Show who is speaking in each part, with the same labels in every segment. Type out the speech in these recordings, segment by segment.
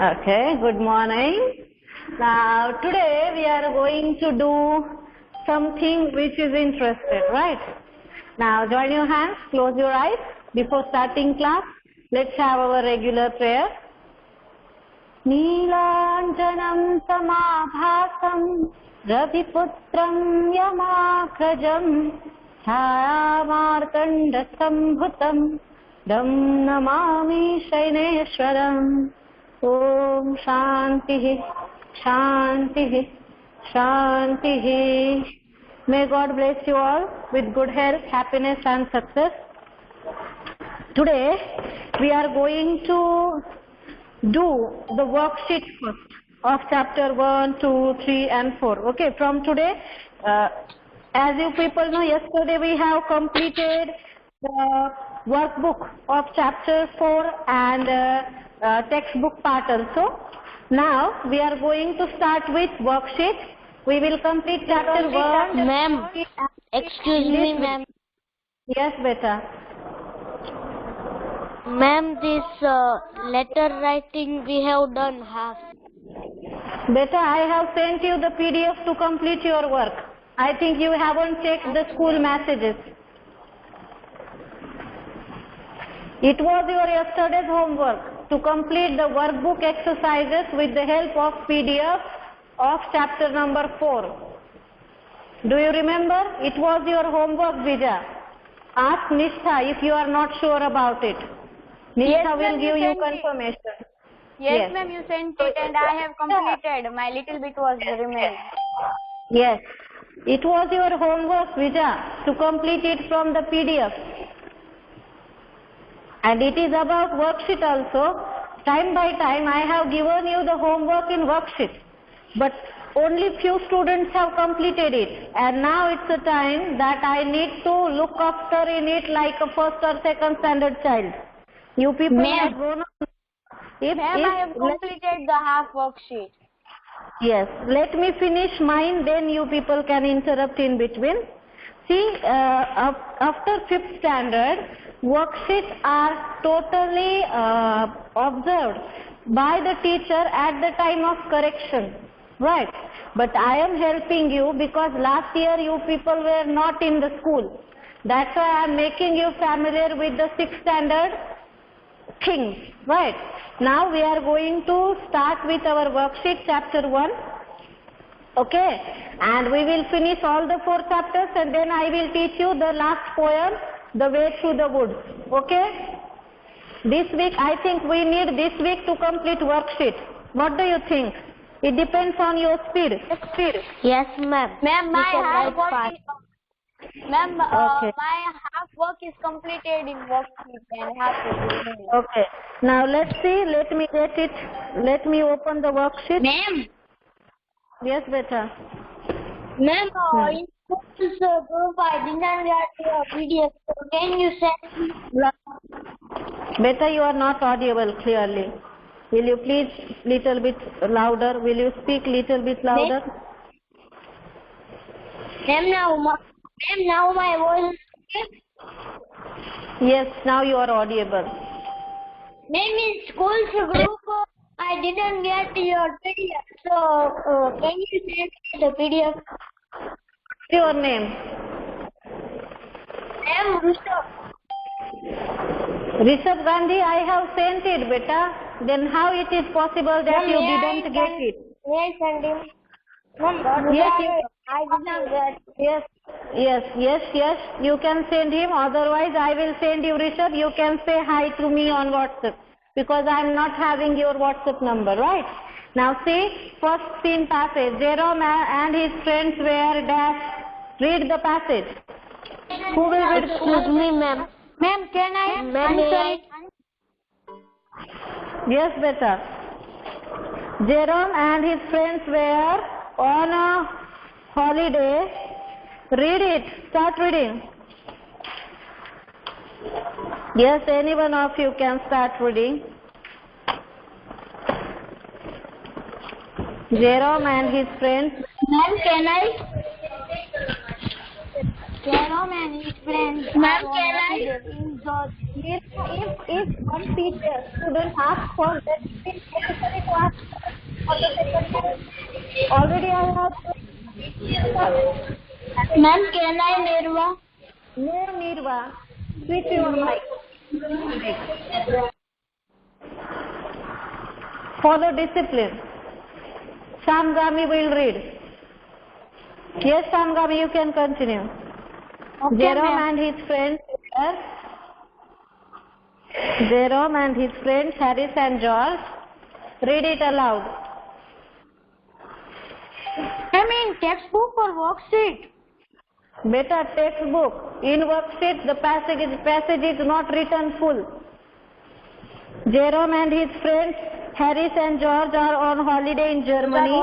Speaker 1: Okay, good morning. Now, today we are going to do something which is interested, right? Now, join your hands, close your eyes. Before starting class, let's have our regular prayer. Neelanjanam samabhasam Raviputram Yamakrajam Chhayamartanda Sambhutam Dam Namami Shaineshwaram. Om Shanti Shanti Shanti. May God bless you all with good health, happiness and success. Today we are going to do the worksheet first of chapter 1, 2, 3 and 4. Okay, from today, as you people know, yesterday we have completed the workbook of chapter 4 and textbook part also. Now we are going to start with worksheet. We will complete chapter 1.
Speaker 2: Ma'am, excuse me, ma'am.
Speaker 1: Yes, beta.
Speaker 2: Ma'am, this letter writing we have done half.
Speaker 1: Beta, I have sent you the PDF to complete your work. I think you haven't checked the school messages. It was your yesterday's homework to complete the workbook exercises with the help of PDF of chapter number 4. Do you remember? It was your homework, Vija. Ask Nishtha if you are not sure about it. Nishtha will give you confirmation.
Speaker 3: Yes, ma'am, you sent it and I have completed. My little bit was remaining.
Speaker 1: Yes. It was your homework, Vija, to complete it from the PDF. And it is about worksheet also. Time by time I have given you the homework in worksheet. But only few students have completed it. And now it's a time that I need to look after in it like a first or second standard child. You people have grown up.
Speaker 3: Ma'am, I have completed the half worksheet.
Speaker 1: Yes. Let me finish mine, then you people can interrupt in between. See, after 5th standard, worksheets are totally observed by the teacher at the time of correction, right? But I am helping you because last year you people were not in the school. That's why I am making you familiar with the 6th standard things, right? Now we are going to start with our worksheet chapter 1. Okay, and we will finish all the 4 chapters and then I will teach you the last poem, The Way Through the Woods. Okay, this week I think we need this week to complete worksheet. What do you think? It depends on your speed.
Speaker 2: Yes, ma'am.
Speaker 3: Ma'am, my half work is,
Speaker 1: Okay.
Speaker 3: my half work is completed in worksheet and half is remaining.
Speaker 1: Okay, now let's see, let me get it, let me open the worksheet.
Speaker 2: Ma'am.
Speaker 1: Yes, beta.
Speaker 2: Ma'am, in school's group I did not get your PDF. So can you send me?
Speaker 1: Beta, you are not audible clearly. Will you please little bit louder? Will you speak little bit louder?
Speaker 2: Ma'am, now my voice is okay?
Speaker 1: Yes, now you are audible.
Speaker 2: Ma'am, in school's group I didn't get your PDF. So can you send me the PDF?
Speaker 1: Your name?
Speaker 2: Ma'am, Rishabh.
Speaker 1: Rishabh Gandhi, I have sent it, beta. Then how it is possible that you didn't get it?
Speaker 2: May I send him?
Speaker 1: Yes,
Speaker 2: I did not get.
Speaker 1: yes, you can send him. Otherwise, I will send you, Rishabh. You can say hi to me on WhatsApp because I am not having your WhatsApp number, right? Now see, first scene passage. Jerome and his friends were dash. Read the passage. Who will read?
Speaker 2: Excuse me, ma'am.
Speaker 3: Ma'am, can I answer it?
Speaker 1: Yes, beta. Jerome and his friends were on a holiday. Read it. Start reading. Yes, any one of you can start reading. Jerome and his friends.
Speaker 2: Ma'am, can I?
Speaker 3: Jerome and his friends.
Speaker 2: Ma'am, can I?
Speaker 1: If one teacher student asks for that, it is necessary to ask for the second time? Already I have.
Speaker 2: Ma'am, can I Nirva?
Speaker 1: No, Nirva. Switch your mic. Follow discipline. Shamgami will read. Yes, Shamgami, you can continue.
Speaker 2: Okay,
Speaker 1: Jerome
Speaker 2: ma'am.
Speaker 1: and his friends were Jerome and his friends Harris and George. Read it aloud.
Speaker 2: I mean, textbook or worksheet?
Speaker 1: Better textbook. In worksheet, the passage is not written full. Jerome and his friends Harris and George are on holiday in Germany.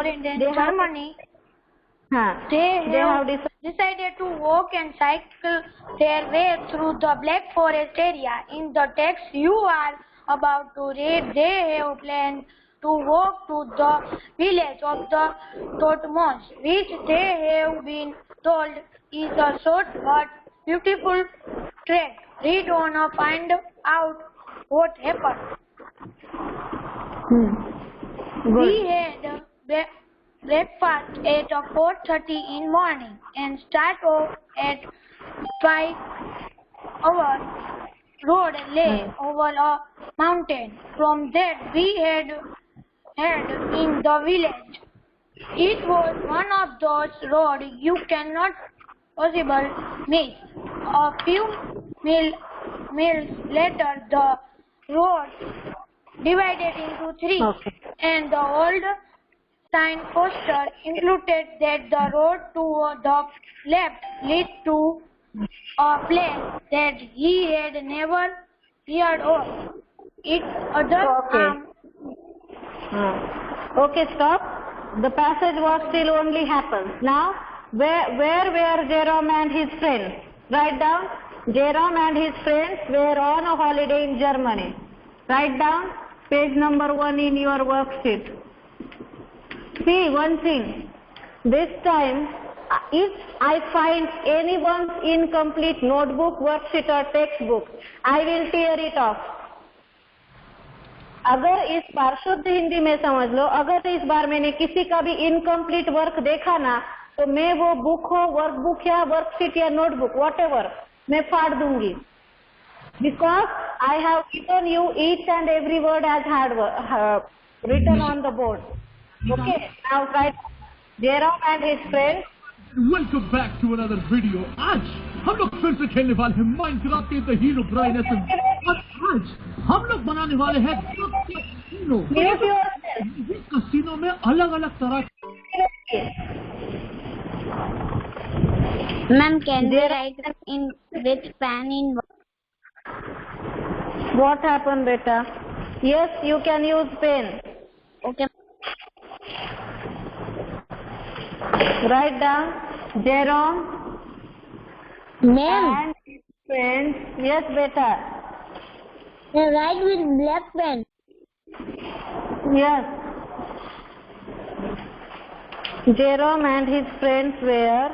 Speaker 2: They have decided to walk and cycle their way through the Black Forest area. In the text you are about to read, they have planned to walk to the village of the Totmos, which they have been told is a short but beautiful trek. Read on and find out what happened.
Speaker 1: Good.
Speaker 2: We had breakfast at 4:30 in morning and start off at 5 hours. Road lay over a mountain. From that we had in the village. It was one of those roads you cannot possibly miss. A few miles later the road divided into three,
Speaker 1: Okay.
Speaker 2: and the old signposter included that the road to the left led to a place that he had never heard of. Its other
Speaker 1: Okay.
Speaker 2: arm.
Speaker 1: Okay, stop. The passage was still only happens. Now, where were Jerome and his friends? Write down. Jerome and his friends were on a holiday in Germany. Write down page number 1 in your worksheet. See one thing. This time, if I find anyone's incomplete notebook, worksheet or textbook, I will tear it off. अगर इस बार शुद्ध हिंदी में समझ लो, अगर इस बार मैंने किसी का भी इनकम्प्लीट वर्क देखा ना, तो मैं वो बुक हो, वर्कबुक या वर्कशीट या नोटबुक व्हाटएवर मैं फाड़ दूंगी. Because I have given you each and every word as hard written on the board. Okay, now write Jerome and his friends.
Speaker 4: Welcome back to another video. आज हम लोग फिर से खेलने वाले हैं माइनक्राफ्ट के द हीरो ब्राइन और आज हम लोग बनाने वाले हैं कसिनो.
Speaker 1: Mute yourself.
Speaker 4: इस कसिनो में अलग अलग तरह
Speaker 2: Ma'am, can we write in with pen in?
Speaker 1: What happened, beta? Yes, you can use pen.
Speaker 2: Okay.
Speaker 1: Write down Jerome
Speaker 2: Ma'am,
Speaker 1: and his friends. Yes, beta.
Speaker 2: write with black pen.
Speaker 1: Yes. Jerome and his friends were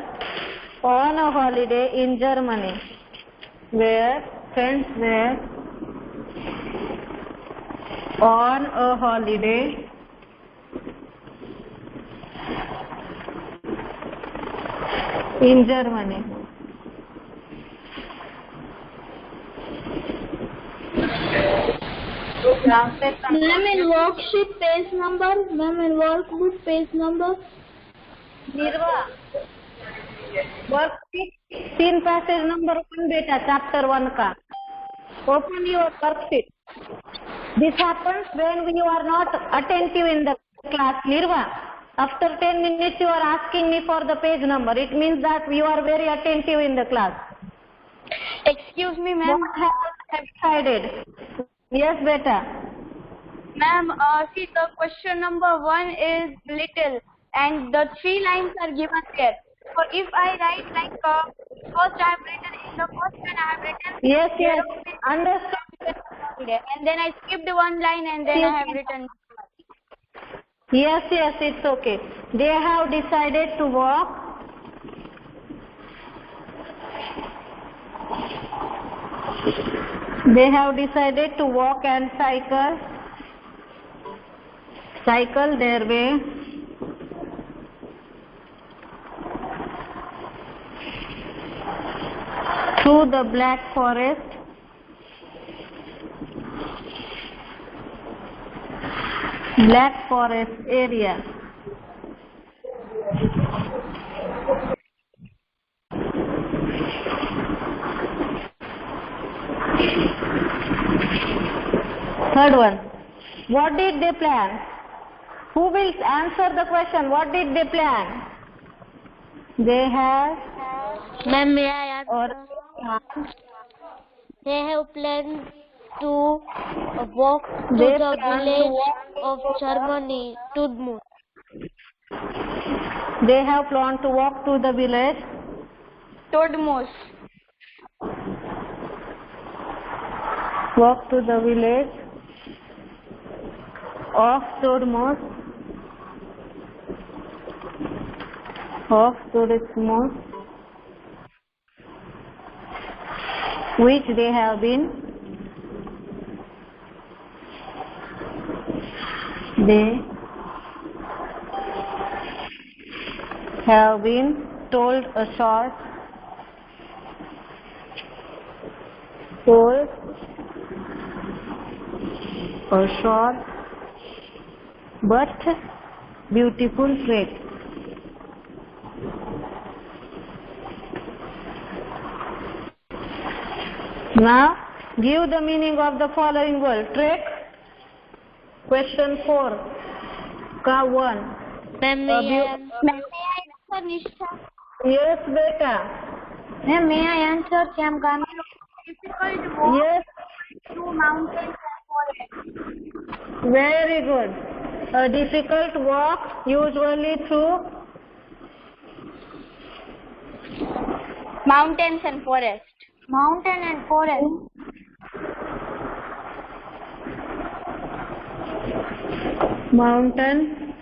Speaker 1: on a holiday in Germany. Friends were on a holiday in Germany.
Speaker 2: Ma'am, in worksheet page number. Ma'am, in workbook page number.
Speaker 1: Nirva. Worksheet 3 passage number 1 beta, chapter 1 ka. Open your worksheet. This happens when you are not attentive in the class, Nirva. After 10 minutes you are asking me for the page number. It means that you are very attentive in the class.
Speaker 3: Excuse me, ma'am.
Speaker 1: What have decided? Yes, beta.
Speaker 3: Ma'am, see, the question number 1 is little and the 3 lines are given there. So if I write like first I have written in the first line I have written
Speaker 1: Yes, understood.
Speaker 3: and then I skipped 1 line and then I have written.
Speaker 1: Yes, it's okay. They have decided to walk. They have decided to walk and cycle cycle their way through the Black Forest area. Third one. What did they plan? Who will answer the question? What did they plan? They have.
Speaker 5: Ma'am, may I answer?
Speaker 1: Or
Speaker 5: They have planned to walk to
Speaker 1: They
Speaker 5: the
Speaker 1: plan to
Speaker 5: village
Speaker 1: walk-
Speaker 5: of Germany, Tudmut.
Speaker 1: they have planned to walk to the village.
Speaker 3: Todmos.
Speaker 1: Walk to the village of Todmos. Which they have been told a short but beautiful trek. Now give the meaning of the following word. Trek. Question 4. Ka 1.
Speaker 5: Ma'am, may I answer?
Speaker 1: Yes, beta.
Speaker 2: Ma'am, may I answer, Shyamkant?
Speaker 3: Difficult walk
Speaker 1: Yes,
Speaker 3: through mountains and forests.
Speaker 1: very good. A difficult walk, usually through
Speaker 3: Mountains and forests.
Speaker 2: Mountain and forest.
Speaker 1: mountain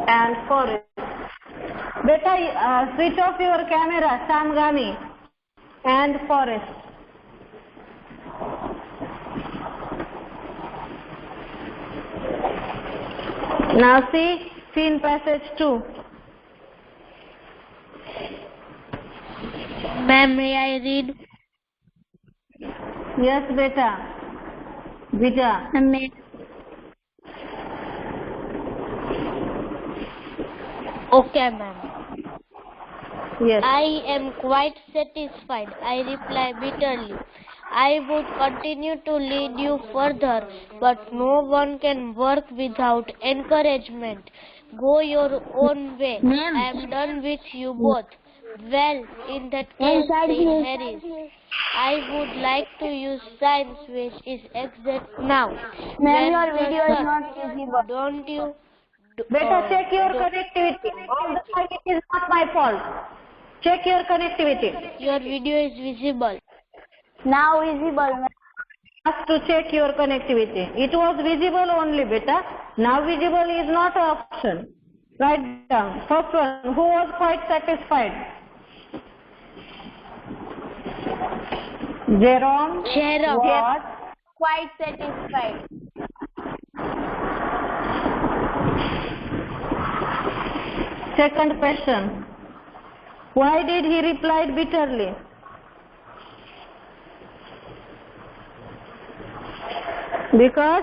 Speaker 1: and forest. Beta, switch off your camera, Samgami, and forest. Now see scene passage 2.
Speaker 5: Ma'am, may I read?
Speaker 1: Yes, beta. Vija.
Speaker 5: Okay, ma'am.
Speaker 1: Yes.
Speaker 5: I am quite satisfied, I reply bitterly. I would continue to lead you further, but no one can work without encouragement. Go your own way.
Speaker 2: Ma'am.
Speaker 5: I am done with you both. Well, in that case,
Speaker 2: Inside
Speaker 5: said
Speaker 2: here.
Speaker 5: Harris, I would like to use science, which is exact now.
Speaker 2: Ma'am,
Speaker 5: Well,
Speaker 2: your video is
Speaker 5: sir,
Speaker 2: not visible.
Speaker 5: Don't you?
Speaker 1: Beta, check your connectivity. All the time it is not my fault. Check your connectivity.
Speaker 5: Your video is visible.
Speaker 2: Now visible, ma'am.
Speaker 1: Ask to check your connectivity. It was visible only, beta. Now visible is not an option. Write down. First one, who was quite satisfied? Jerome was
Speaker 3: Quite satisfied.
Speaker 1: Second question. Why did he reply bitterly? Because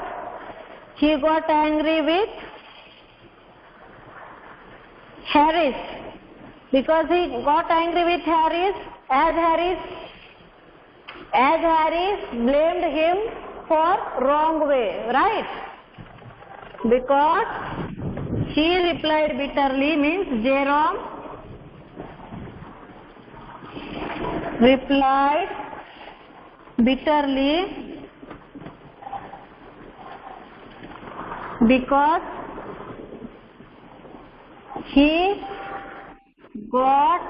Speaker 1: he got angry with Harris. Because he got angry with Harris, as Harris blamed him for wrong way, right? Because he replied bitterly means Jerome replied bitterly because he got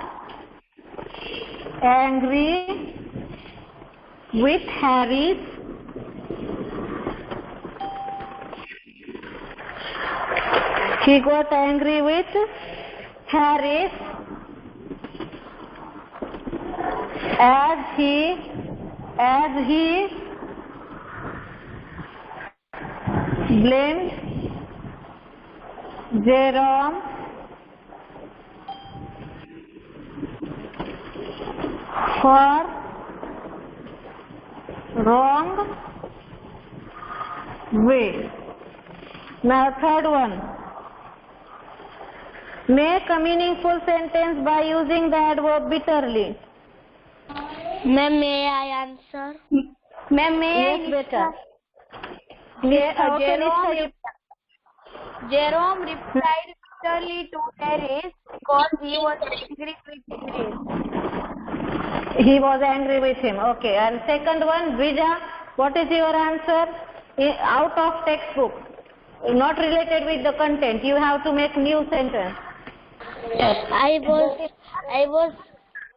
Speaker 1: angry with Harris as he blamed Jerome for wrong way. Now third one. Make a meaningful sentence by using the adverb bitterly.
Speaker 5: Ma'am, may I answer?
Speaker 3: Ma'am, may
Speaker 1: Yes,
Speaker 3: I?
Speaker 1: beta.
Speaker 3: Jerome replied bitterly to Harris because he was angry with Harris.
Speaker 1: He was angry with him. Okay. And second one, Vija, what is your answer? Out of textbook, not related with the content. You have to make new sentence.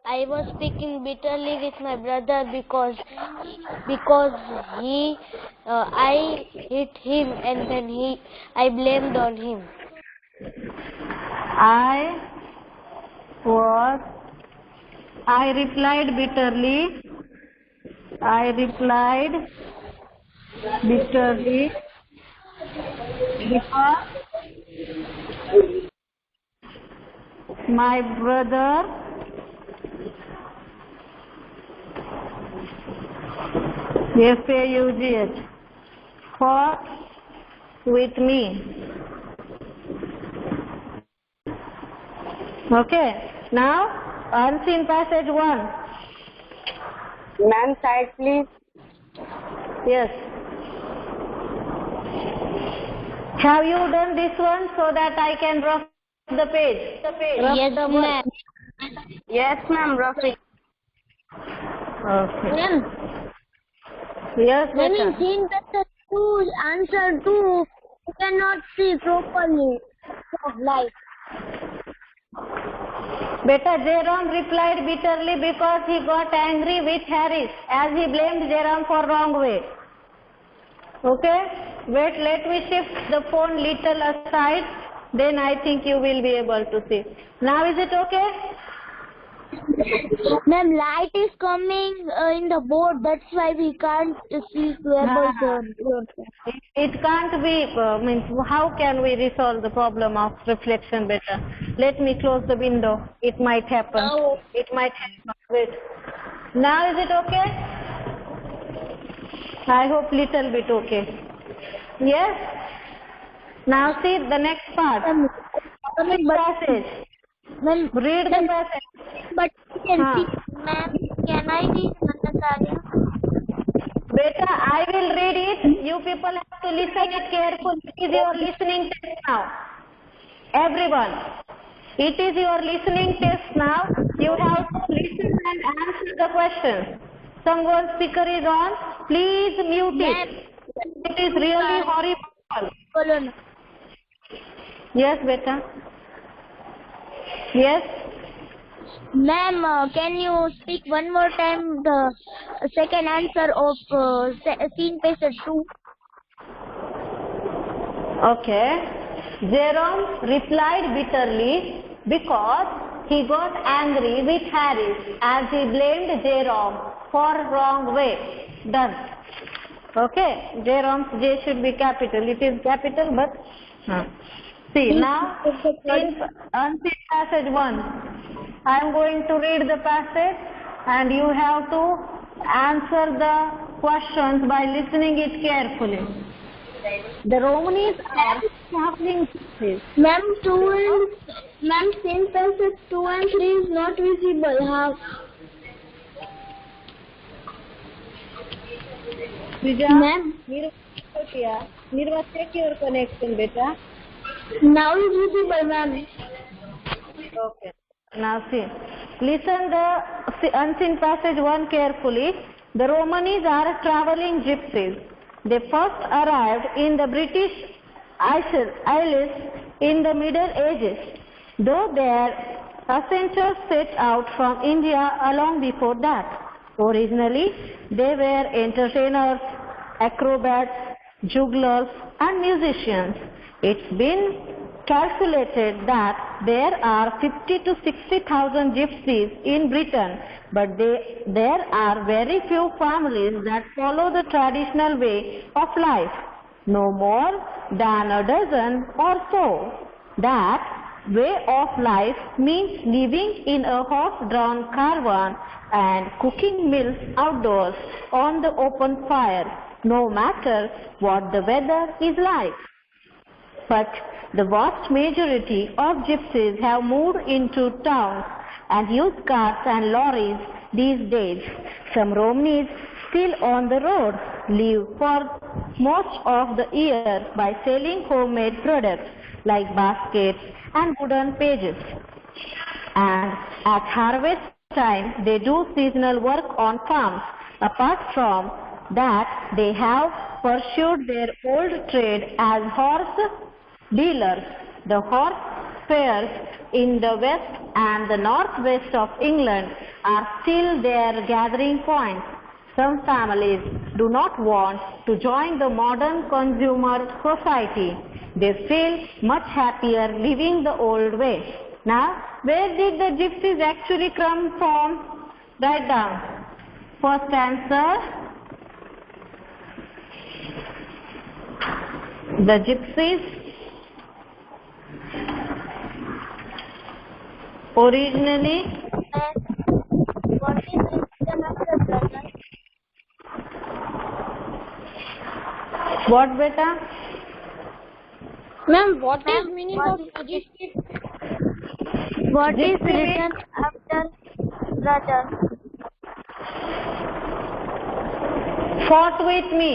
Speaker 5: I was speaking bitterly with my brother because I hit him and then I blamed on him.
Speaker 1: I replied bitterly because my brother FAUGH fought with me. Okay. Now, unseen passage 1.
Speaker 3: Ma'am, side please.
Speaker 1: Yes. Have you done this one so that I can rough the page?
Speaker 5: Yes, ma'am.
Speaker 3: Yes, ma'am, roughly.
Speaker 1: Okay.
Speaker 5: Ma'am,
Speaker 1: Yes,
Speaker 5: when
Speaker 1: beta.
Speaker 5: in scene passage 2 answer 2, you cannot see properly of life.
Speaker 1: Beta, Jerome replied bitterly because he got angry with Harris as he blamed Jerome for wrong way. Okay? Wait, let me shift the phone little aside, then I think you will be able to see. Now is it okay?
Speaker 5: Ma'am, light is coming in the board, that's why we can't see
Speaker 1: It can't be, means how can we resolve the problem of reflection better? Let me close the window. It might happen.
Speaker 5: No.
Speaker 1: It might happen. Wait. Now is it okay? I hope little bit okay. Yes? Now see the next part. Passage.
Speaker 5: Ma'am,
Speaker 1: Read the passage.
Speaker 5: but you can see, ma'am, can I read Natakarya?
Speaker 1: Beta, I will read it. You people have to listen it carefully. It is your listening test now. Everyone. It is your listening test now. You have to listen and answer the questions. Someone's speaker is on. Please mute it. It is really horrible. Yes, beta. Yes.
Speaker 5: Ma'am, can you speak one more time the second answer of scene passage 2?
Speaker 1: Okay. Jerome replied bitterly because he got angry with Harris as he blamed Jerome for wrong way. Done. Okay. Jerome's J should be capital. It is capital, but see now in unseen passage 1. I am going to read the passage and you have to answer the questions by listening it carefully. The Romanis are traveling gypsies.
Speaker 5: Ma'am, scene passage 2 and 3 is not visible. How? Ma'am,
Speaker 1: Nirva, check your connection, beta.
Speaker 5: now it's visible, ma'am.
Speaker 1: Okay. Now see, listen the unseen passage 1 carefully. The Romanis are traveling gypsies. They first arrived in the British Isles in the Middle Ages, though their ancestors set out from India long before that. Originally, they were entertainers, acrobats, jugglers, and musicians. It's been calculated that there are 50 to 60,000 gypsies in Britain, but there are very few families that follow the traditional way of life. No more than a dozen or so. That way of life means living in a horse-drawn caravan and cooking meals outdoors on the open fire, no matter what the weather is like. But the vast majority of gypsies have moved into towns and use cars and lorries these days. Some Romneys still on the road live for most of the year by selling homemade products like baskets and wooden pages. And at harvest time, they do seasonal work on farms. Apart from that, they have pursued their old trade as horse dealers. The horse fairs in the west and the northwest of England are still their gathering points. Some families do not want to join the modern consumer society. They feel much happier living the old way. Now, where did the gypsies actually come from? Write down. First answer, the gypsies originally.
Speaker 5: What is the master brother?
Speaker 1: What, beta?
Speaker 2: Ma'am, what is meaning of majestic?
Speaker 5: What is written after brother?
Speaker 1: Fought with me.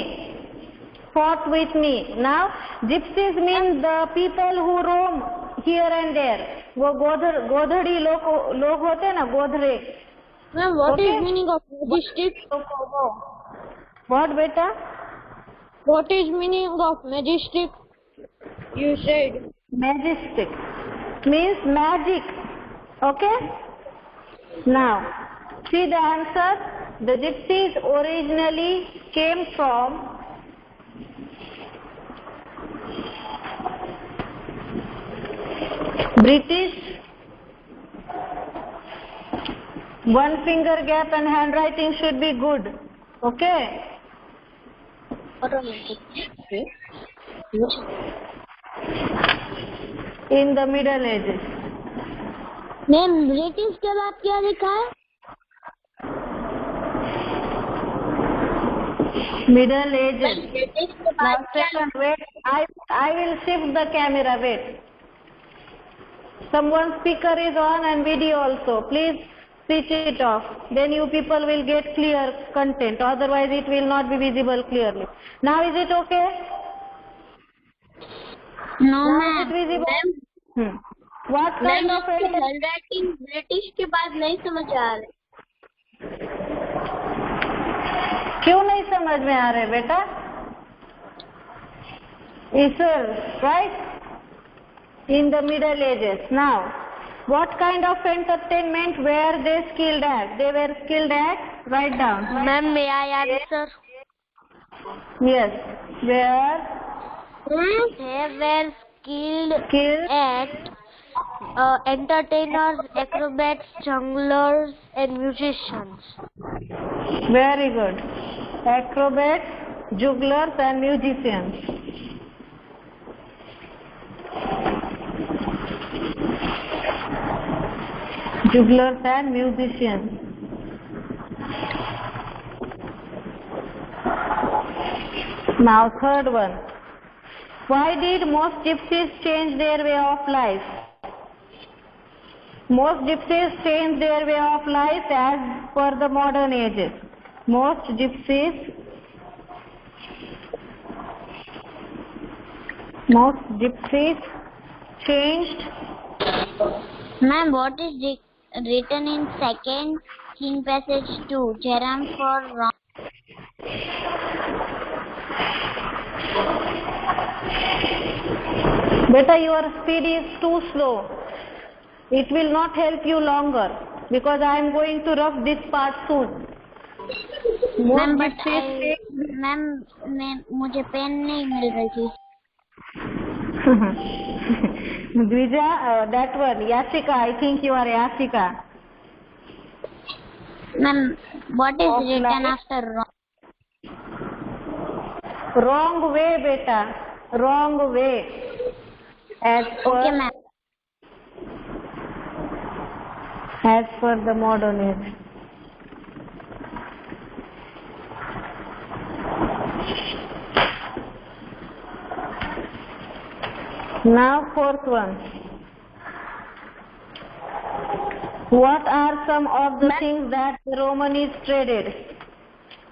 Speaker 1: Fought with me. Now, gypsies mean the people who roam here and there. वो गोधड़ी लोग होते ना, गोधड़े.
Speaker 2: Ma'am, what
Speaker 1: Okay.
Speaker 2: is meaning of majestic?
Speaker 1: What, beta?
Speaker 2: What is meaning of majestic? You said.
Speaker 1: Majestic means magic. Okay? Now, see the answer. The gypsies originally came from British. One finger gap and handwriting should be good. Okay? In the Middle Ages.
Speaker 5: Ma'am British के बाद क्या लिखा है?
Speaker 1: Middle Ages.
Speaker 5: British के
Speaker 1: Now
Speaker 5: बाद क्या
Speaker 1: second, wait. I will shift the camera. Wait. Someone's speaker is on and video also. Please switch it off. Then you people will get clear content. Otherwise, it will not be visible clearly. Now is it okay?
Speaker 5: No
Speaker 1: Now
Speaker 5: ma'am.
Speaker 1: is it visible?
Speaker 5: Ma'am
Speaker 1: What kind of
Speaker 5: handwriting British के बाद नहीं समझ आ रहे.
Speaker 1: क्यों नहीं समझ में आ रहे बेटा? Isur, right? In the Middle Ages. Now, what kind of entertainment were they skilled at? They were skilled at? Write down.
Speaker 5: Ma'am may I answer?
Speaker 1: Yes. Where?
Speaker 5: They were skilled at entertainers, acrobats, junglers, and musicians.
Speaker 1: Very good. Acrobats, jugglers, and musicians. Jugglers and musicians. Now, third one. Why did most gypsies change their way of life? Most gypsies change their way of life as per the modern ages. Most gypsies changed.
Speaker 5: Ma'am, what is written in second King passage 2? Jerome for wrong.
Speaker 1: Beta, your speed is too slow. It will not help you longer because I am going to rough this part soon.
Speaker 5: Ma'am मुझे pen नहीं मिल रही थी.
Speaker 1: Dvija, that one, Yashika, I think you are Yashika.
Speaker 5: Ma'am, what is written after wrong?
Speaker 1: Wrong way, beta. wrong way as per
Speaker 2: Okay, ma'am.
Speaker 1: the modern age. Now fourth one. What are some of the things that the Romanis traded?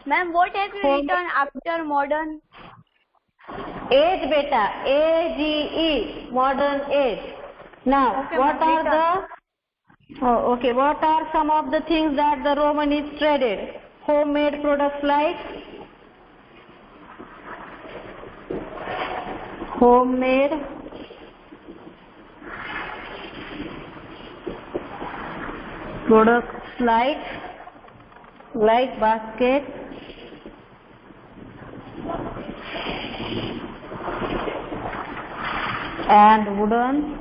Speaker 3: Ma'am, what have you written after modern?
Speaker 1: Age, beta. AGE, modern age. Now,
Speaker 3: Okay,
Speaker 1: what
Speaker 3: ma'am,
Speaker 1: are what are some of the things that the Romanis traded? Homemade products like homemade products like basket, and wooden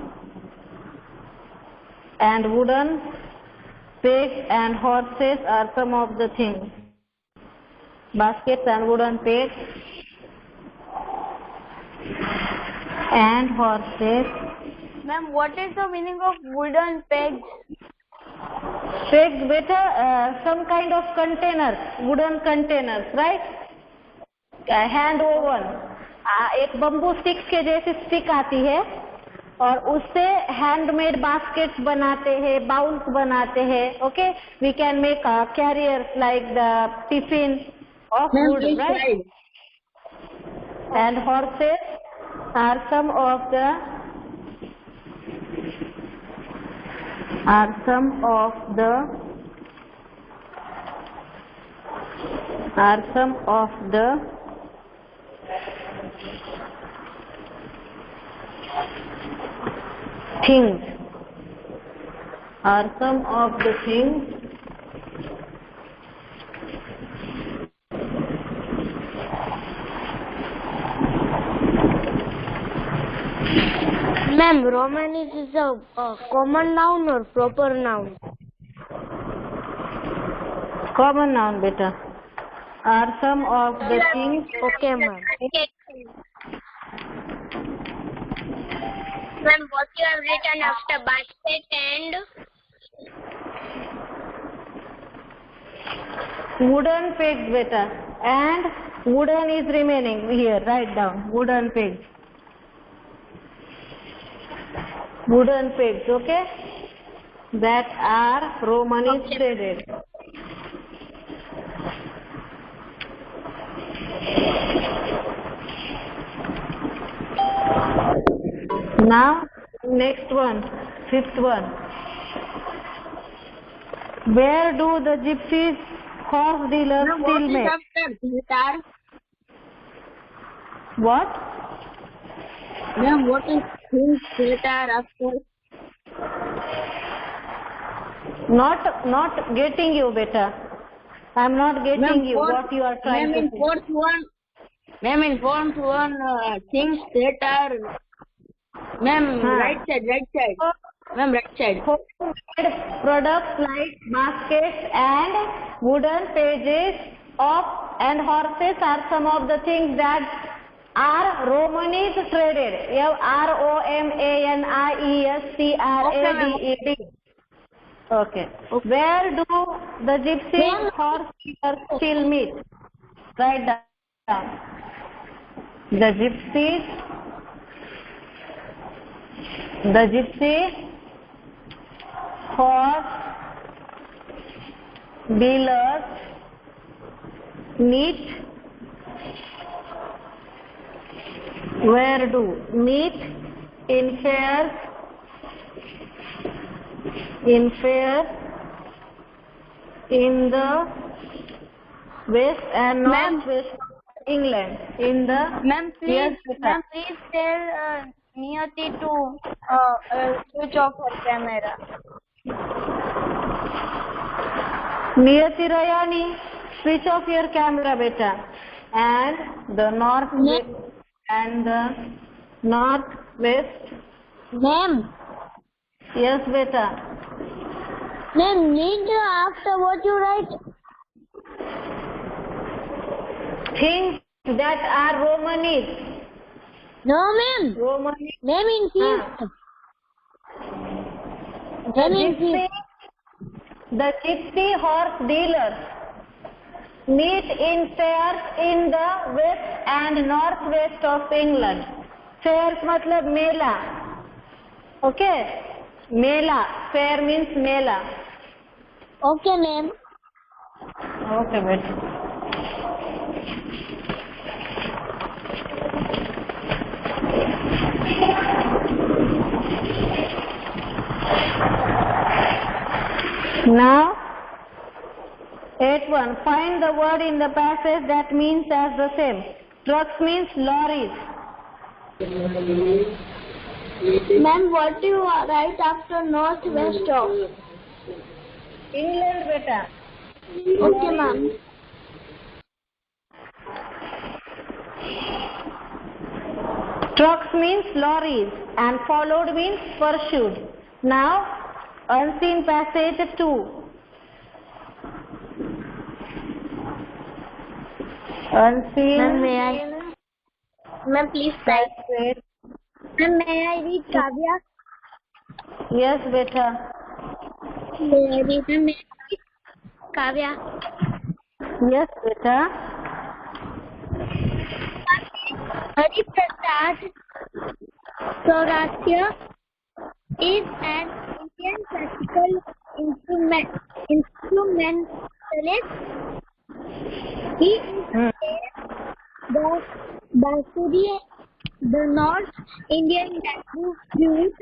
Speaker 1: pegs and horses are some of the things. Baskets and wooden pegs and horses.
Speaker 3: Ma'am, what is the meaning of wooden pegs?
Speaker 1: Pegs, beta, some kind of containers, wooden containers, right? Hand oven, एक bamboo sticks के जैसी stick आती है और उससे handmade baskets बनाते हैं, bowls बनाते हैं. Okay, we can make carriers like the tiffin of wood, right? And horses are some of the things.
Speaker 5: Ma'am, Romanis is a common noun or proper noun?
Speaker 1: Common noun, beta. Are some of the things.
Speaker 5: Okay, ma'am.
Speaker 2: Ma'am, what you have written after basket and
Speaker 1: Wooden pegs, beta. And wooden is remaining here. Write down. Wooden pegs. Wooden pegs, okay? That are Romanis traded. Now, next one, fifth one. Where do the gypsies horse dealers still make? What?
Speaker 2: ma'am, what is things that are after?
Speaker 1: Not getting you, beta. I'm not getting you. What you are trying to say?
Speaker 2: Ma'am, in fourth one, things that are, ma'am, right side. Ma'am, right side.
Speaker 1: Homemade products like baskets and wooden pages of and horses are some of the things that are Romanis traded. ROMANIES TRADED. Okay. Where do the gypsy horse dealers still meet? Write down. The gypsy horse dealers meet. Where do? Meet in fairs. In the west and northwest of England.
Speaker 3: Ma'am, please tell Niyati to switch off her camera.
Speaker 1: Niyati Rayani, switch off your camera, beta. And the northwest
Speaker 2: Ma'am,
Speaker 1: Yes, beta.
Speaker 2: ma'am, need after what you write?
Speaker 1: Things that are Romanis.
Speaker 2: No, ma'am.
Speaker 1: Romani.
Speaker 2: Ma'am, in fifth. Ma'am, in fifth.
Speaker 1: The gypsy horse dealers meet in fairs in the west and northwest of England. Fairs matlab mela. Okay? Mela. Fair means mela.
Speaker 2: Okay, ma'am.
Speaker 1: Okay, beta. Now, 8.1. Find the word in the passage that means as the same. Trucks means lorries.
Speaker 2: Ma'am, what do you write after northwest of?
Speaker 1: England, beta.
Speaker 2: Okay, ma'am.
Speaker 1: Trucks means lorries and followed means pursued. Now, unseen passage 2. Unseen.
Speaker 2: Ma'am, may I? Ma'am, please type.
Speaker 1: Passage.
Speaker 2: Ma'am, may I read Kavya?
Speaker 1: Yes, beta.
Speaker 2: May I read? Ma'am, may I read Kavya?
Speaker 1: Yes, beta.
Speaker 2: Hari Prasad Saurashtra is an Indian classical instrumentalist. He is the Basuri, the North Indian language.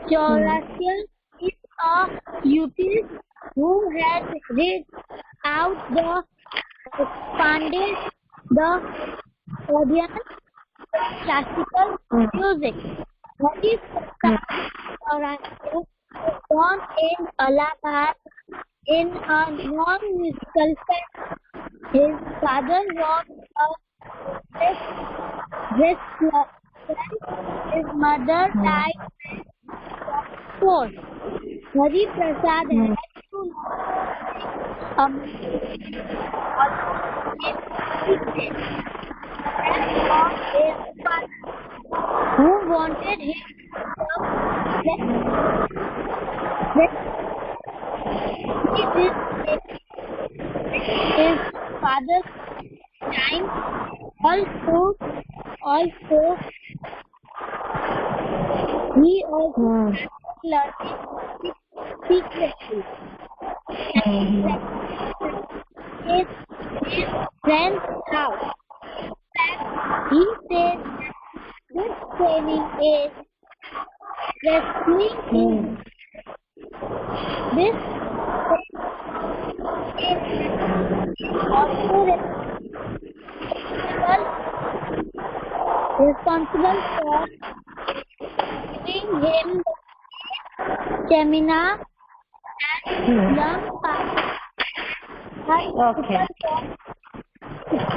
Speaker 2: Saurashtra is a utist who has read out the expanded the audience classical music. Hari Prasad Saurashtra was born in Allahabad in a non-musical family. His father was a wrestler. His mother died when he was 4. Hari Prasad had to learn his father, who wanted him to he did his father's time also he also learning secretly. His friend's house. He said this training is wrestling. This is also responsible for giving him stamina and young power.
Speaker 1: Okay.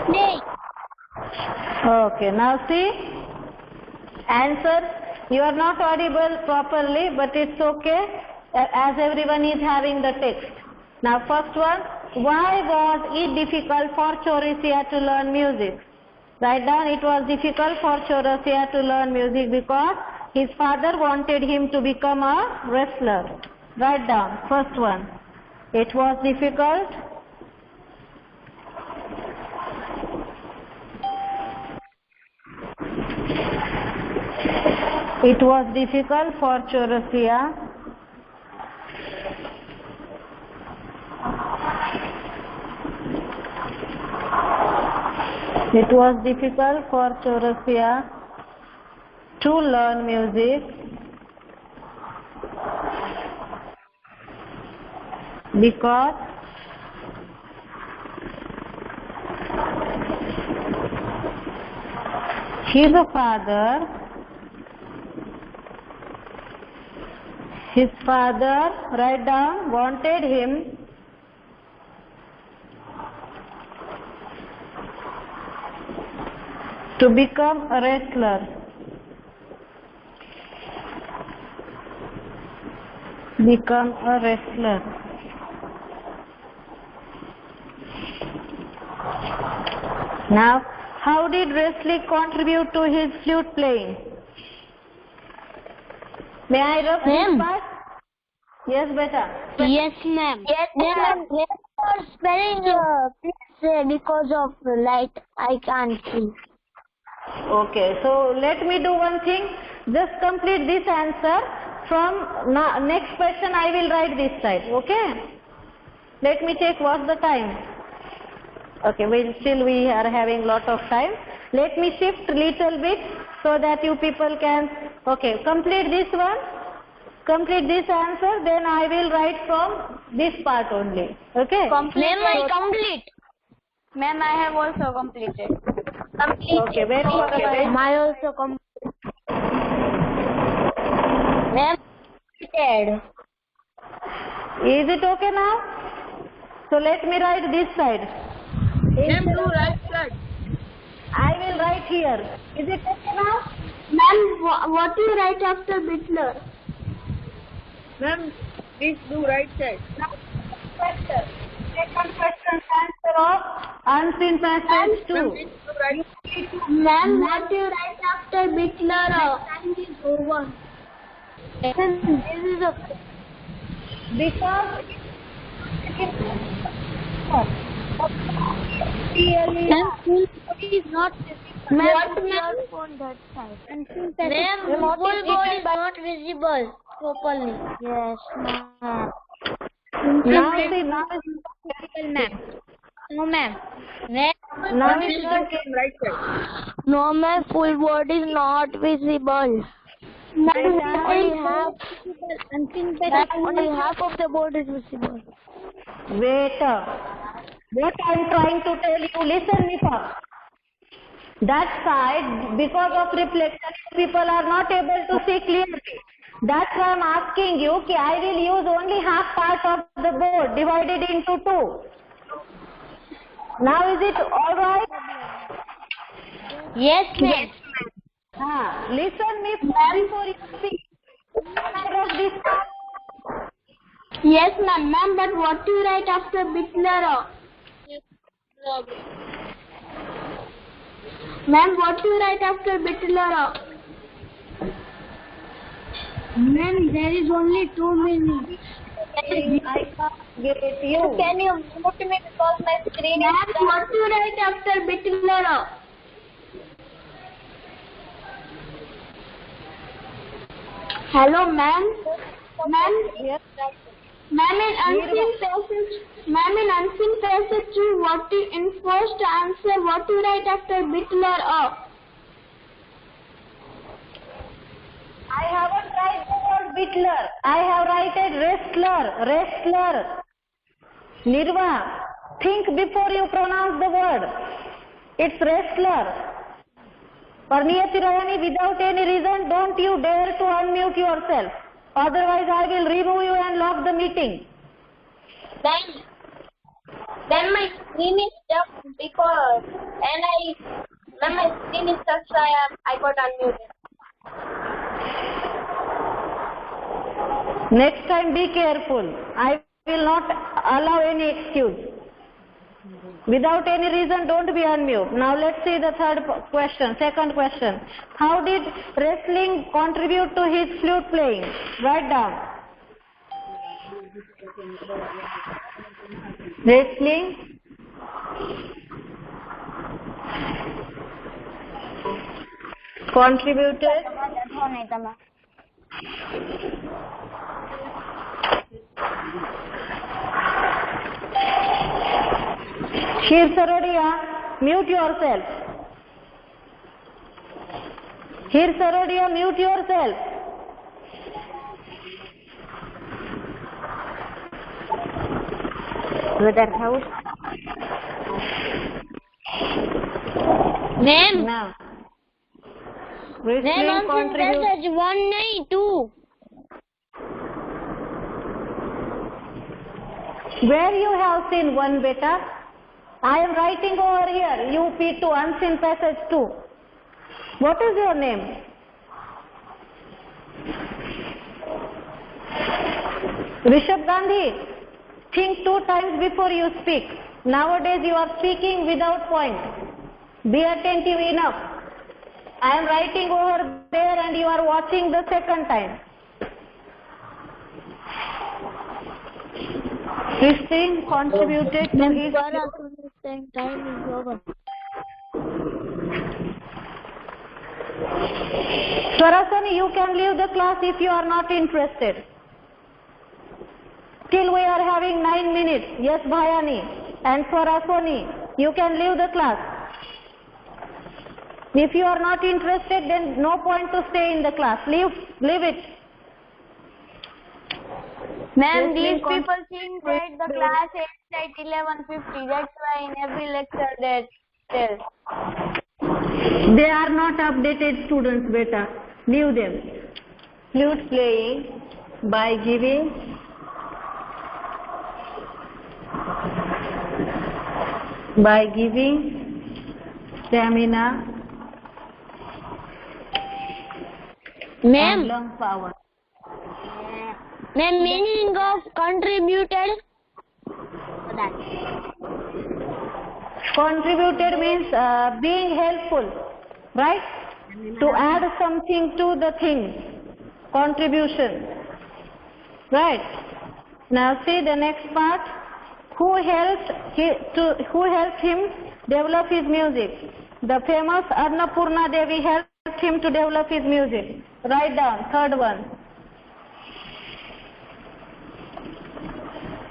Speaker 2: Playing.
Speaker 1: Okay, now see, answer, you are not audible properly, but it's okay, as everyone is having the text. Now first one, why was it difficult for Chaurasia to learn music? Write down, it was difficult for Chaurasia to learn music because his father wanted him to become a wrestler. Write down, first one, it was difficult. It was difficult for Chaurasia to learn music because his father, write down, wanted him to become a wrestler. Now, How did wrestling contribute to his flute playing? May I rub this part? Yes, beta.
Speaker 5: Yes, ma'am.
Speaker 2: Yes, ma'am. For spelling, please say because of light I can't see.
Speaker 1: Okay, so let me do one thing. Just complete this answer. From next question, I will write this side. Okay. Let me check what's the time. Okay, still we are having lot of time. Let me shift little bit so that you people can. Okay, complete this one. Complete this answer. Then I will write from this part only. Okay.
Speaker 2: Ma'am, I complete. Ma'am, I have also completed.
Speaker 1: Okay, very good.
Speaker 5: I also complete.
Speaker 2: Ma'am, completed.
Speaker 1: Is it okay now? So let me write this side.
Speaker 3: Ma'am, do right side.
Speaker 1: I will write here. Is it okay now?
Speaker 2: Ma'am, what do you write after Bittler?
Speaker 3: Ma'am, please do right side.
Speaker 1: Second question, answer of unseen passage 2.
Speaker 2: Ma'am, what do you write after Bittler? Time is over. This is okay.
Speaker 1: Because
Speaker 2: Ma'am, full body is not visible. Ma'am,
Speaker 5: On that side.
Speaker 2: unseen
Speaker 5: Ma'am,
Speaker 2: passage.
Speaker 5: full body is not visible properly. Yes, ma'am.
Speaker 1: now see now
Speaker 5: Ma'am. No, ma'am.
Speaker 1: now
Speaker 3: Please do from right side.
Speaker 5: No, ma'am. Full body is not visible. Only half of the body is visible.
Speaker 1: wait. What I am trying to tell you, listen me first. That side, because of reflection, people are not able to see clearly. That's why I am asking you, I will use only half part of the board divided into 2. Now is it alright?
Speaker 5: Yes, ma'am.
Speaker 1: Listen me before you speak. This part.
Speaker 2: Yes, ma'am. Ma'am, but what do you write after Bittler? Ma'am, what do you write after Bittler? Ma'am, there is only 2 minutes.
Speaker 1: I can't get you.
Speaker 2: Can you mute me because my screen is... Ma'am, what do you write after Bittler? Hello, ma'am. Ma'am,
Speaker 1: Yes.
Speaker 2: ma'am, in unseen passage 2, what do you, in first answer, what do you write after Bittler?
Speaker 1: I haven't write the word Bittler. I have written wrestler. Nirva, think before you pronounce the word. It's wrestler. Parniyati Rayani, without any reason, don't you dare to unmute yourself. Otherwise, I will remove you and lock the meeting.
Speaker 2: Then my screen is stuck because, when my screen is stuck, so I got unmuted.
Speaker 1: Next time, be careful. I will not allow any excuse. Without any reason, don't be unmute. Now let's see the second question. How did wrestling contribute to his flute playing? Write down. Wrestling contributed Shir Sarodia, mute yourself. Shir Sarodia, mute yourself. That house.
Speaker 5: Ma'am.
Speaker 1: Now.
Speaker 5: Ma'am,
Speaker 1: Wrestling
Speaker 5: unseen
Speaker 1: contribute.
Speaker 5: passage 1 nahi 2.
Speaker 1: Where you have seen 1 beta? I am writing over here, UP2, unseen passage 2. What is your name? Rishabh Gandhi, think 2 times before you speak. Nowadays you are speaking without point. Be attentive enough. I am writing over there and you are watching the second time. Christine contributed to his...
Speaker 5: Time is over.
Speaker 1: Saraswani, you can leave the class if you are not interested. Still we are having 9 minutes. Yes, Bhayani and Saraswani, you can leave the class. If you are not interested, then no point to stay in the class. Leave it.
Speaker 3: Ma'am, these people think that the class ends at 11:50. That's why in every lecture they tell.
Speaker 1: They are not updated students, beta. Leave them. Flute playing by giving stamina and lung power.
Speaker 5: Ma'am, meaning of contributed?
Speaker 1: Contributed means being helpful, right? To add something to the thing. Contribution. Right. Now see the next part. Who helped him develop his music? The famous Annapurna Devi helped him to develop his music. Write down, third one.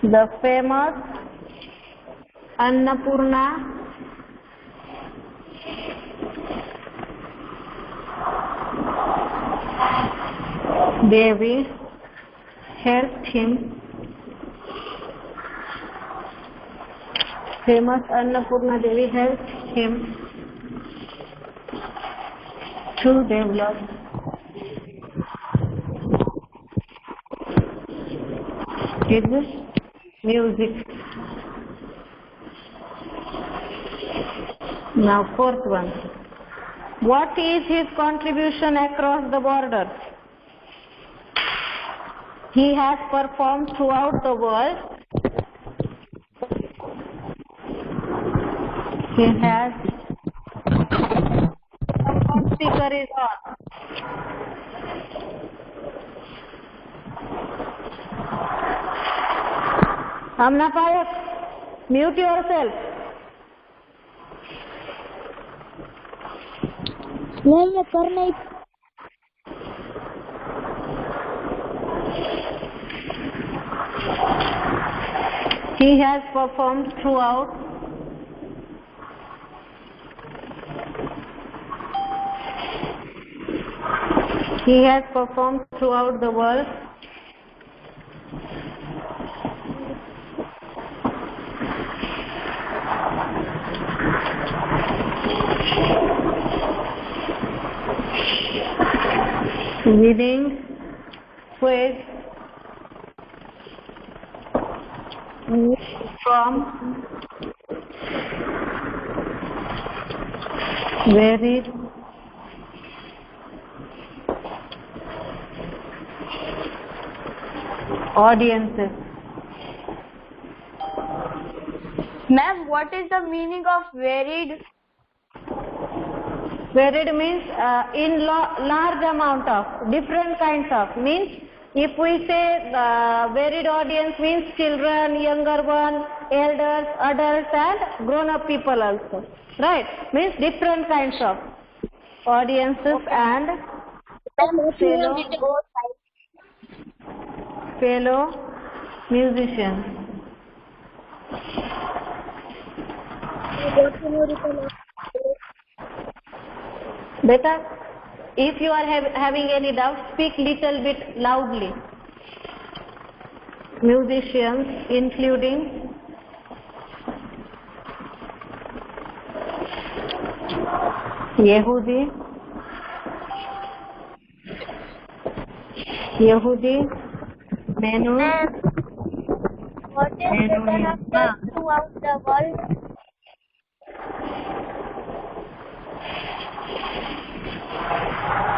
Speaker 1: The famous Annapurna Devi helped him. Famous Annapurna Devi helped him to develop his music. Now fourth one. What is his contribution across the border? He has performed throughout the world. He has... Speaker is on. Amna Payak, mute yourself.
Speaker 5: नहीं कर नहीं.
Speaker 1: He has performed throughout the world. Winning praise from varied audiences.
Speaker 3: Ma'am, what is the meaning of varied?
Speaker 1: Varied means in large amount of, different kinds of. Means if we say varied audience means children, younger one, elders, adults and grown-up people also. Right? Means different kinds of audiences and fellow musicians. Beta, if you are having any doubt, speak little bit loudly. Musicians including Yehudi, Menu,
Speaker 5: What is written throughout the world?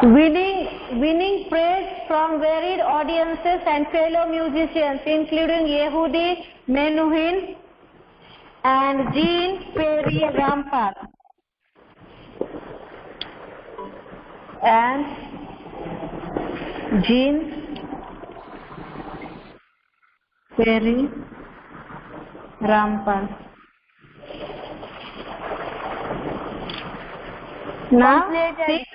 Speaker 1: Winning praise from varied audiences and fellow musicians, including Yehudi Menuhin and Jean Perry Rampal. and Jean Perry Rampal. Now, see,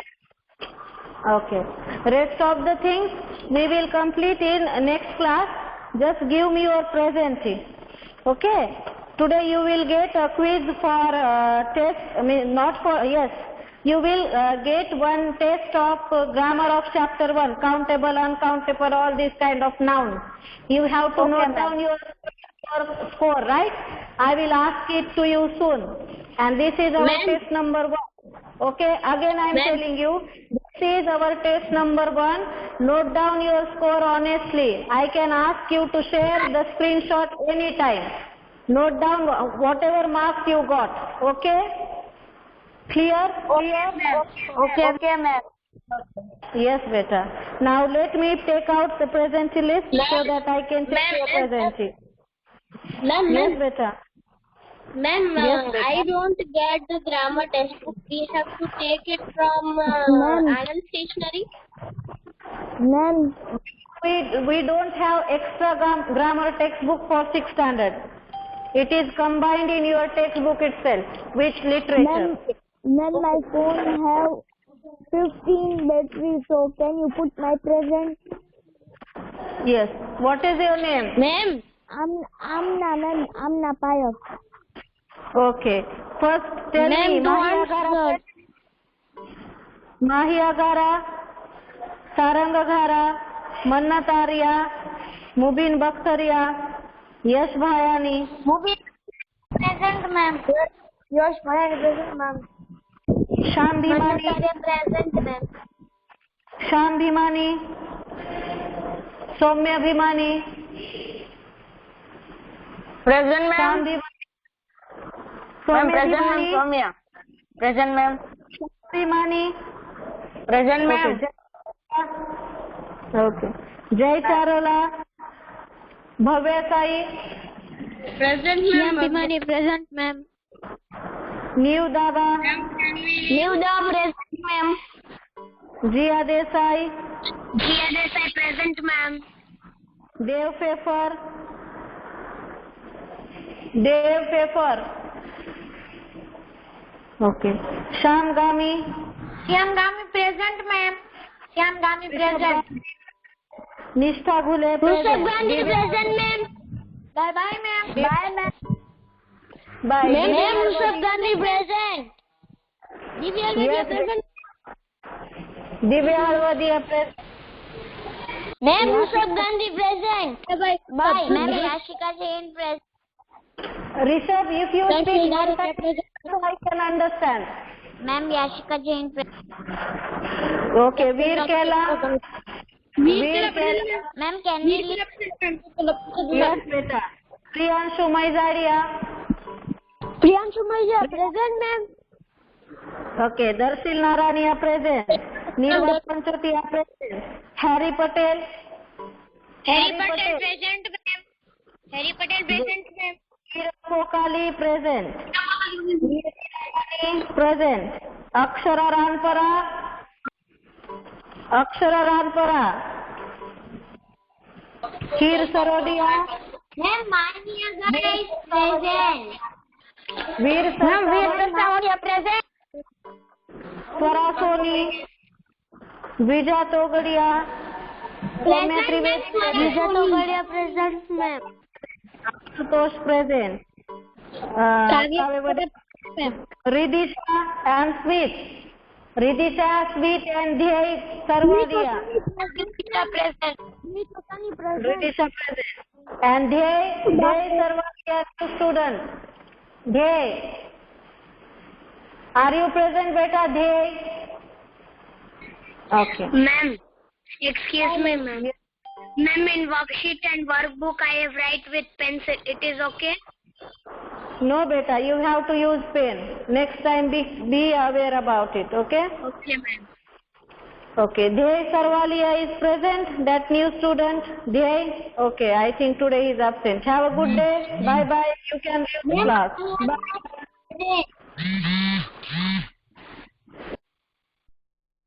Speaker 1: okay. Rest of the things we will complete in next class. Just give me your present. Okay. Today you will get a quiz for test. I mean, not for yes. You will get one test of grammar of chapter 1. Countable, uncountable, all these kind of nouns. You have to note down your score, right? I will ask it to you soon. And this is our test number 1. Okay, again I am telling you, this is our test number 1. Note down your score honestly. I can ask you to share the screenshot anytime. Note down whatever marks you got. Okay? Clear?
Speaker 3: Okay, ma'am.
Speaker 1: Yes, beta. Now let me take out the present list so that I can check your present. Yes, beta.
Speaker 5: Ma'am,
Speaker 1: Yes, beta.
Speaker 5: I don't get the grammar textbook. We have to take it from Anand Stationery.
Speaker 1: Ma'am, we don't have extra grammar textbook for 6th standard. It is combined in your textbook itself. Which literature?
Speaker 6: Ma'am, my phone have 15 battery, so can you put my present?
Speaker 1: Yes. What is your name?
Speaker 5: Ma'am,
Speaker 6: Amna Payos.
Speaker 1: Okay. First tell me Mahiagara, Sarangagara, Mannat Arya, Mubin Bakhtaria, Yash Bhayani.
Speaker 3: Movie present, ma'am.
Speaker 6: Yash Bhayani present, ma'am.
Speaker 1: Shyam Bhimani.
Speaker 6: Present, ma'am.
Speaker 1: Shyam Bhimani. Soumya Bhimani.
Speaker 3: Present,
Speaker 1: Shyam
Speaker 3: ma'am.
Speaker 1: Bhimani.
Speaker 3: Ma'am,
Speaker 1: Soumya
Speaker 3: present, ma'am.
Speaker 1: Bhimani.
Speaker 3: Soumya. Present, ma'am.
Speaker 1: Bhimani.
Speaker 3: Present, ma'am.
Speaker 1: Okay. Jai Charola. Bhavya Sai.
Speaker 5: present ma'am. Bhimani, present ma'am.
Speaker 1: New Dava.
Speaker 3: New the present, ma'am.
Speaker 1: Jia Desai.
Speaker 3: GSI present, ma'am.
Speaker 1: Dev Pfeffer. Dev Pfeffer. Okay. Shyam Gami.
Speaker 2: Shyam Gami present, ma'am. Shyam Gami present.
Speaker 1: Nishtha Ghule present.
Speaker 5: present ma'am.
Speaker 2: Bye bye, ma'am. Bye, ma'am.
Speaker 1: Bye.
Speaker 5: Ma'am, Rushabh Gandhi present. Divya
Speaker 1: Yes,
Speaker 5: present.
Speaker 1: Divya Alvadia present.
Speaker 5: Ma'am, Rushabh Gandhi present. Bye. Bye.
Speaker 6: Ma'am, Yashika Jain present.
Speaker 1: Rishabh, if you speak one time, so I can understand.
Speaker 6: Ma'am, Yashika Jain present.
Speaker 1: Okay. Veer Kela. Veer Kela.
Speaker 6: Ma'am, can we leave?
Speaker 1: Yes, beta. Priyanshu Maizaria.
Speaker 6: Priyanshu Maija present, ma'am.
Speaker 1: Okay. Darshil Narania present. Nirvat Panchotia present. Harry Patel.
Speaker 5: Harry Patel present ma'am. Harry Patel present ma'am.
Speaker 1: Kiran Kokali present. Veer present. Akshara Ranpara. Akshara Ranpara. Kir Sarodia.
Speaker 6: Ma'am, Mania Gada is present.
Speaker 1: Veer
Speaker 6: Sarodia present.
Speaker 1: Swara Soni. Vijay Togadia. Soumya Trivedi.
Speaker 6: Vijay Togadia present, ma'am.
Speaker 1: Ashutosh present. Ridisha and Sweet. Ridisha, Sweet and Dhey Sarvadia.
Speaker 6: present.
Speaker 1: Ridisha present. And Dhey Sarvadia student. Dhey. Are you present, beta? Dhey. Okay.
Speaker 5: Ma'am, excuse me ma'am. Ma'am, in worksheet and workbook I have write with pencil. It is okay?
Speaker 1: No, beta, you have to use pen. Next time be aware about it, okay?
Speaker 5: Okay ma'am.
Speaker 1: Okay, Dhey Sarvalia is present, that new student. Dhey, okay, I think today he is absent. Have a good day. Bye-bye. You can leave the class. Bye.